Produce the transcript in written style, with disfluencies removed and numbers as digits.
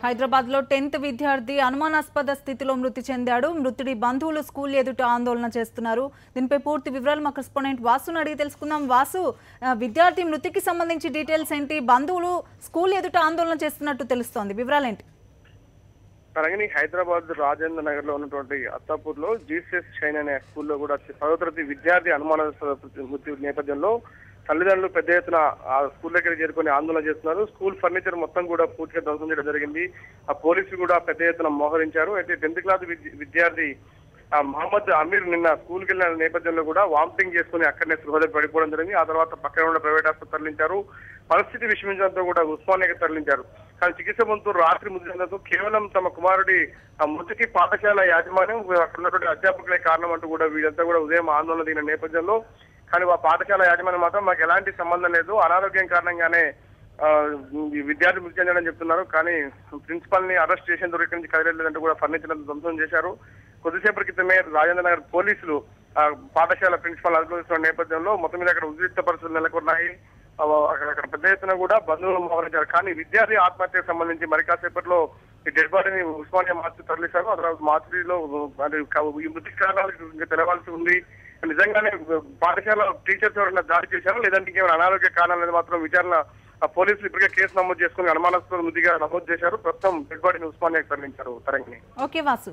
హైదరాబాద్ లో 10th విద్యార్థి అనుమానాస్పద స్థితిలో మృతి చెందాడు. మృతుడి బంధువులు స్కూల్ ఎదుట ఆందోళన చేస్తున్నారు. దీనిపై పూర్తి వివరాలు మా కరెస్పాండెంట్ వాసును అడిగి తెలుసుకుందాం. వాసు, విద్యార్థి మృతికి సంబంధించి డీటెయిల్స్ ఏంటి? బంధువులు స్కూల్ ఎదుట ఆందోళన చేస్తున్నట్టు తెలుస్తోంది, వివరాలేంటి? అలాగే హైదరాబాద్ రాజేంద్ర నగర్ లో ఉన్నటువంటి అత్తాపూర్ లో జీసీఎస్ షైన్ అనే స్కూల్లో కూడా 10వ తరగతి విద్యార్థి అనుమానాస్పద మృతి నేపథ్యంలో తల్లిదండ్రులు పెద్ద ఎత్తున ఆ స్కూల్ దగ్గర చేరుకొని ఆందోళన చేస్తున్నారు. స్కూల్ ఫర్నిచర్ మొత్తం కూడా పూర్తిగా ధ్వంసం చేయడం జరిగింది. ఆ పోలీసులు కూడా పెద్ద ఎత్తున మోహరించారు. అయితే 10th క్లాస్ విద్యార్థి మహమ్మద్ అమీర్ నిన్న స్కూల్కి వెళ్ళిన నేపథ్యంలో కూడా వామిటింగ్ చేసుకుని అక్కడనే స్పృహ పడిపోవడం జరిగింది. ఆ తర్వాత పక్కన ఉన్న ప్రైవేట్ ఆసుపత్రి తరలించారు. పరిస్థితి విషమించడంతో కూడా ఉస్మానియాకి తరలించారు. కానీ చికిత్స పొందుతూ రాత్రి మృతి కేవలం తమ కుమారుడి మృతికి పాఠశాల యాజమాన్యం అక్కడ ఉన్నటువంటి అధ్యాపకులే కారణం అంటూ కూడా వీళ్ళంతా కూడా ఉదయం ఆందోళన దిగిన నేపథ్యంలో, కానీ ఆ పాఠశాల యాజమాన్యం మాత్రం మాకు ఎలాంటి సంబంధం లేదు, అనారోగ్యం కారణంగానే విద్యార్థి మృతి చెందడం చెప్తున్నారు. కానీ ప్రిన్సిపల్ ని అరెస్ట్ చేసేందుకు ఇక్కడి నుంచి కదిలేదంటూ కూడా ఫర్నిచర్ ధ్వంసం చేశారు. కొద్దిసేపటి క్రితమే రాజేంద్ర నగర్ పోలీసులు పాఠశాల ప్రిన్సిపల్ అనుభవిస్తున్న నేపథ్యంలో మొత్తం మీద అక్కడ ఉద్రిక్త పరిస్థితులు నెలకొన్నాయి. అక్కడ పెద్ద ఎత్తున కూడా బంధువులు మోహరించారు. కానీ విద్యార్థి ఆత్మహత్యకు సంబంధించి మరి కాసేపట్లో ఈ డెడ్ బాడీని ఉస్మానియా మార్చి తరలిశారు. ఆ తర్వాత మార్చిలో ఈ మృతి కారణాలు ఇంకా తెలవాల్సి ఉంది. నిజంగానే పాఠశాల టీచర్స్ ఎవరైనా దాడి చేశారు, లేదంటే ఇంకేమైనా అనారోగ్య కారణాలు అనేది మాత్రం విచారణ పోలీసులు ఇప్పటికే కేసు నమోదు చేసుకుని అనుమానాస్పద మృతిగా నమోదు చేశారు. ప్రస్తుతం డెడ్ బాడీని ఉస్మానియాకి తరలించారు. తరంగిణి. ఓకే వాసు.